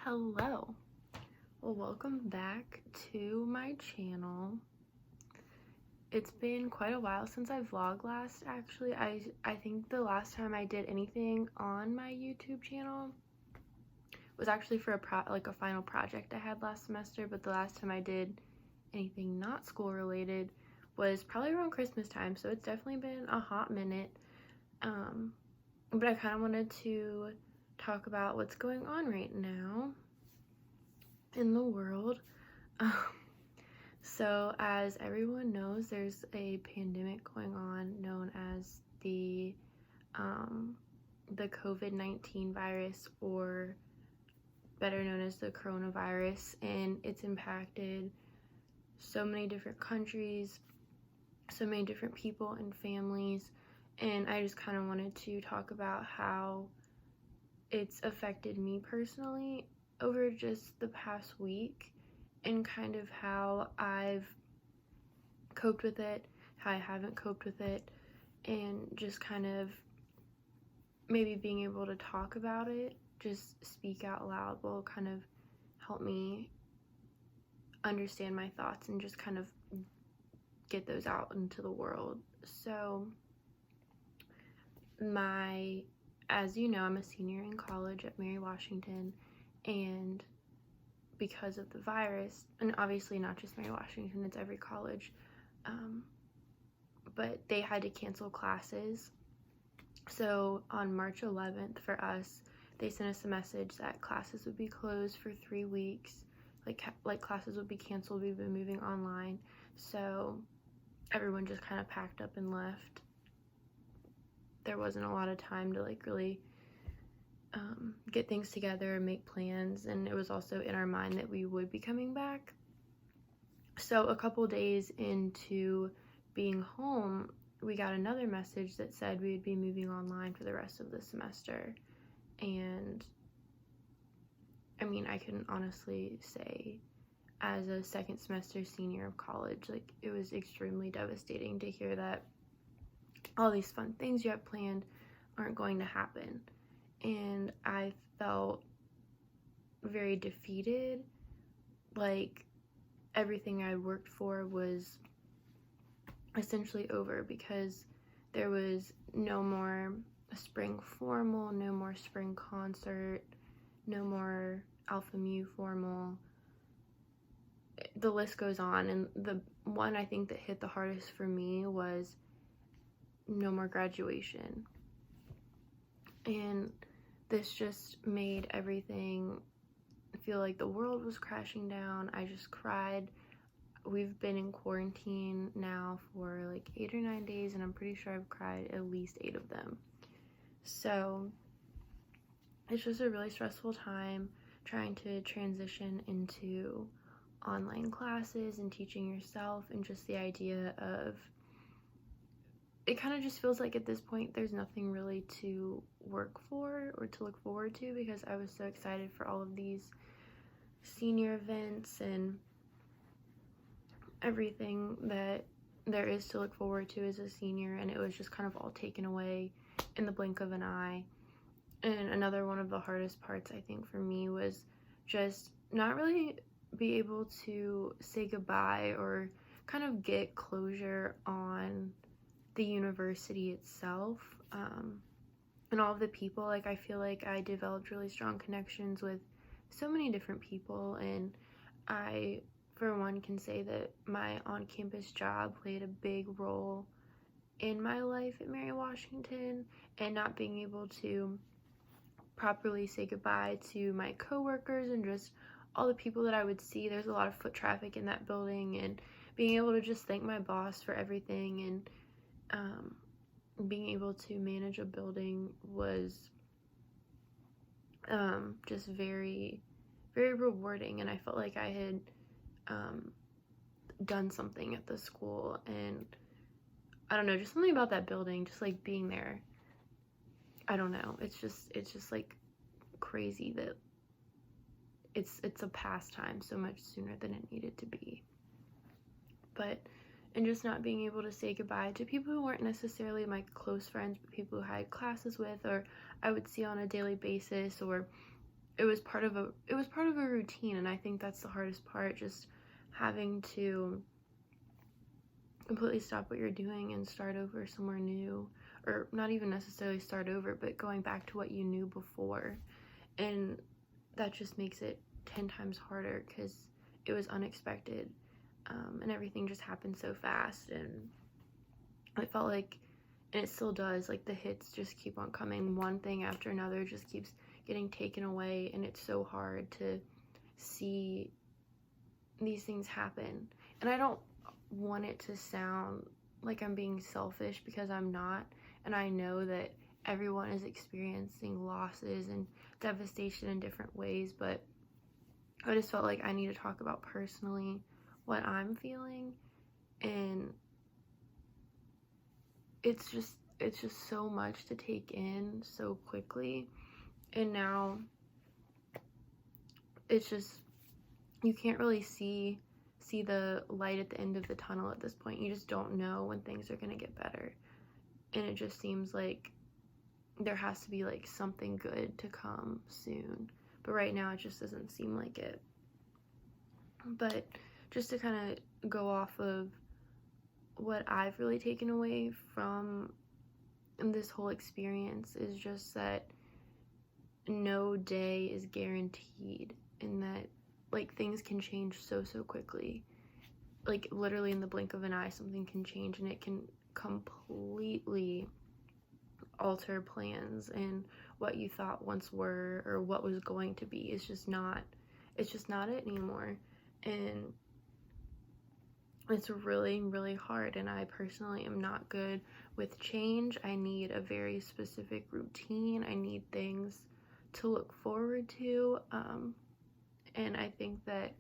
Hello. Well, welcome back to my channel. It's been quite a while since I vlogged last, actually. I think the last time I did anything on my YouTube channel was actually for a final project I had last semester, but the last time I did anything not school related was probably around Christmas time, so it's definitely been a hot minute. But I kind of wanted to talk about what's going on right now in the world. So as everyone knows, there's a pandemic going on known as the COVID-19 virus, or better known as the coronavirus, and it's impacted so many different countries, so many different people and families, and I just kind of wanted to talk about how it's affected me personally over just the past week, and kind of how I've coped with it, how I haven't coped with it, and just kind of maybe being able to talk about it, just speak out loud, will kind of help me understand my thoughts and just kind of get those out into the world. So as you know, I'm a senior in college at Mary Washington, and because of the virus, and obviously not just Mary Washington, it's every college, but they had to cancel classes. So on March 11th for us, they sent us a message that classes would be closed for 3 weeks, like classes would be canceled, we've been moving online. So everyone just kind of packed up and left. There wasn't a lot of time to really get things together and make plans, and it was also in our mind that we would be coming back. So a couple days into being home, we got another message that said we would be moving online for the rest of the semester. And I mean, I can honestly say, as a second semester senior of college, it was extremely devastating to hear that all these fun things you have planned aren't going to happen. And I felt very defeated, like everything I worked for was essentially over, because there was no more spring formal, no more spring concert, no more Alpha Mu formal. The list goes on, and the one I think that hit the hardest for me was no more graduation. And this just made everything feel like the world was crashing down. I just cried. We've been in quarantine now for 8 or 9 days, and I'm pretty sure I've cried at least 8 of them. So it's just a really stressful time trying to transition into online classes and teaching yourself, and just the idea of it kind of just feels like at this point there's nothing really to work for or to look forward to, because I was so excited for all of these senior events and everything that there is to look forward to as a senior, and it was just kind of all taken away in the blink of an eye. And another one of the hardest parts, I think, for me was just not really be able to say goodbye or kind of get closure on the university itself, and all of the people. I feel like I developed really strong connections with so many different people, and I, for one, can say that my on-campus job played a big role in my life at Mary Washington, and not being able to properly say goodbye to my coworkers and just all the people that I would see. There's a lot of foot traffic in that building, and being able to just thank my boss for everything, and being able to manage a building was just very, very rewarding. And I felt like I had done something at the school, and I don't know, just something about that building, just being there. I don't know, it's just crazy that it's a pastime so much sooner than it needed to be. And just not being able to say goodbye to people who weren't necessarily my close friends, but people who I had classes with, or I would see on a daily basis, or it was part of a routine, and I think that's the hardest part, just having to completely stop what you're doing and start over somewhere new, or not even necessarily start over, but going back to what you knew before. And that just makes it 10 times harder because it was unexpected, and everything just happened so fast, and I felt like, and it still does, like the hits just keep on coming. One thing after another just keeps getting taken away, and it's so hard to see these things happen. And I don't want it to sound like I'm being selfish, because I'm not, and I know that everyone is experiencing losses and devastation in different ways, but I just felt like I need to talk about personally what I'm feeling, and it's just so much to take in so quickly. And now it's just, you can't really see the light at the end of the tunnel at this point. You just don't know when things are going to get better, and it just seems like there has to be like something good to come soon, but right now it just doesn't seem like it. But just to kind of go off of what I've really taken away from this whole experience is just that no day is guaranteed, and that like things can change so quickly. Like literally in the blink of an eye, something can change, and it can completely alter plans and what you thought once were, or what was going to be. It's just not it anymore. And it's really hard, and I personally am not good with change. I need a very specific routine. I need things to look forward to, and I think that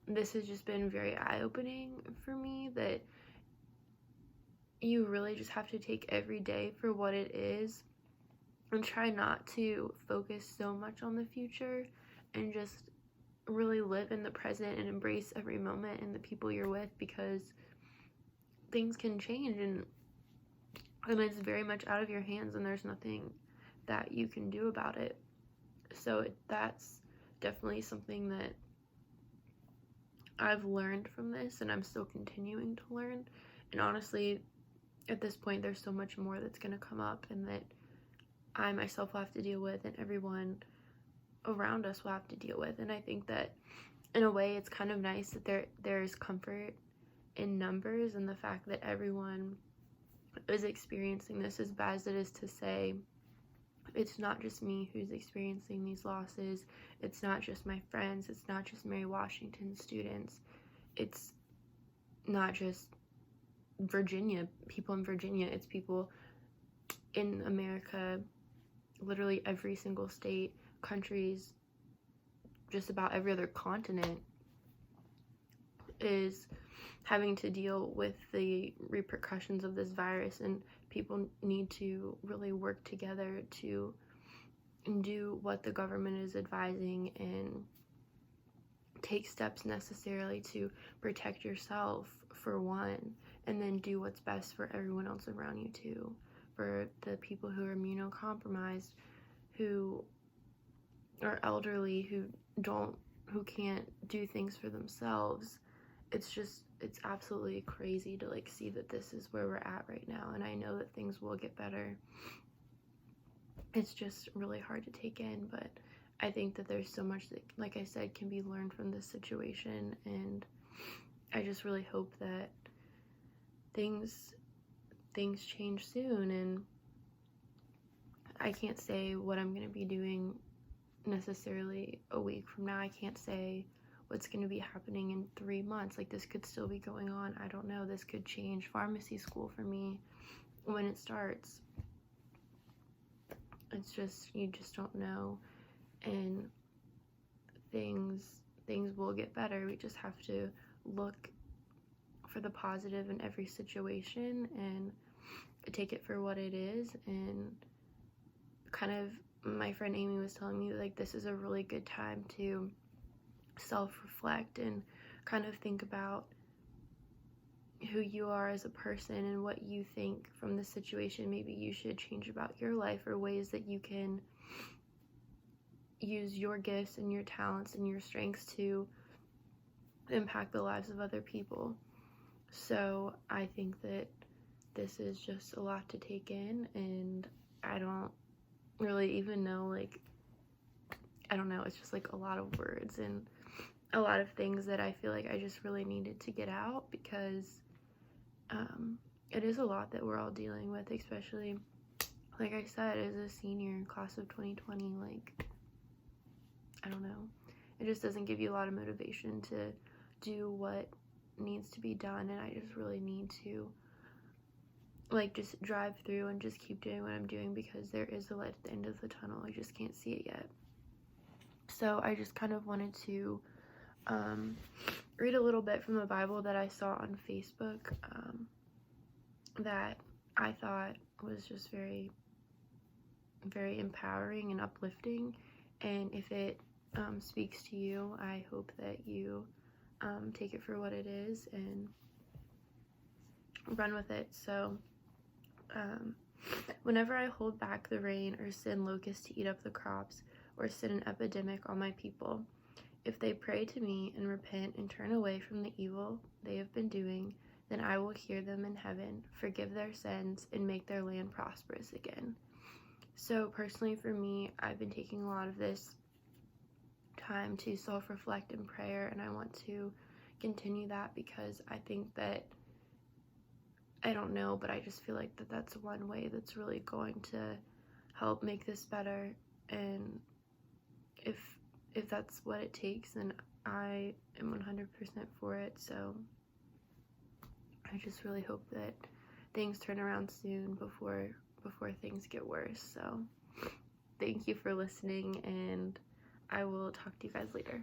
this has just been very eye-opening for me, that you really just have to take every day for what it is and try not to focus so much on the future, and just really live in the present and embrace every moment and the people you're with, because things can change, and it's very much out of your hands, and there's nothing that you can do about it. So that's definitely something that I've learned from this, and I'm still continuing to learn. And honestly, at this point, there's so much more that's going to come up, and that I myself will have to deal with, and everyone around us will have to deal with. And I think that in a way it's kind of nice that there's comfort in numbers, and the fact that everyone is experiencing this, as bad as it is to say. It's not just me who's experiencing these losses. It's not just my friends. It's not just Mary Washington students. It's not just people in Virginia. It's people in America, literally every single state, countries, just about every other continent is having to deal with the repercussions of this virus, and people need to really work together to do what the government is advising and take steps necessarily to protect yourself, for one, and then do what's best for everyone else around you too, for the people who are immunocompromised, who are elderly, who can't do things for themselves. It's absolutely crazy to like see that this is where we're at right now, and I know that things will get better. It's just really hard to take in, but I think that there's so much that, like I said, can be learned from this situation, and I just really hope that things change soon. And I can't say what I'm going to be doing necessarily a week from now. I can't say what's going to be happening in 3 months. Like, this could still be going on. I don't know. This could change pharmacy school for me when it starts. It's just, you just don't know, and things will get better. We just have to look for the positive in every situation and take it for what it is. And kind of, my friend Amy was telling me, like, this is a really good time to self-reflect and kind of think about who you are as a person and what you think from the situation maybe you should change about your life, or ways that you can use your gifts and your talents and your strengths to impact the lives of other people. So I think that this is just a lot to take in, and I don't really even know, like, I don't know, it's just like a lot of words and a lot of things that I feel like I just really needed to get out, because it is a lot that we're all dealing with, especially, like I said, as a senior class of 2020. Like, I don't know, it just doesn't give you a lot of motivation to do what needs to be done, and I just really need to, like, just drive through and just keep doing what I'm doing, because there is a light at the end of the tunnel. I just can't see it yet. So I just kind of wanted to read a little bit from the Bible that I saw on Facebook that I thought was just very, very empowering and uplifting. And if it speaks to you, I hope that you take it for what it is and run with it. So whenever I hold back the rain, or send locusts to eat up the crops, or send an epidemic on my people, if they pray to me and repent and turn away from the evil they have been doing, then I will hear them in heaven, forgive their sins, and make their land prosperous again. So personally for me, I've been taking a lot of this time to self-reflect in prayer, and I want to continue that, because I think that, I don't know, but I just feel like that's one way that's really going to help make this better. And if that's what it takes, then I am 100% for it. So I just really hope that things turn around soon before things get worse. So thank you for listening, and I will talk to you guys later.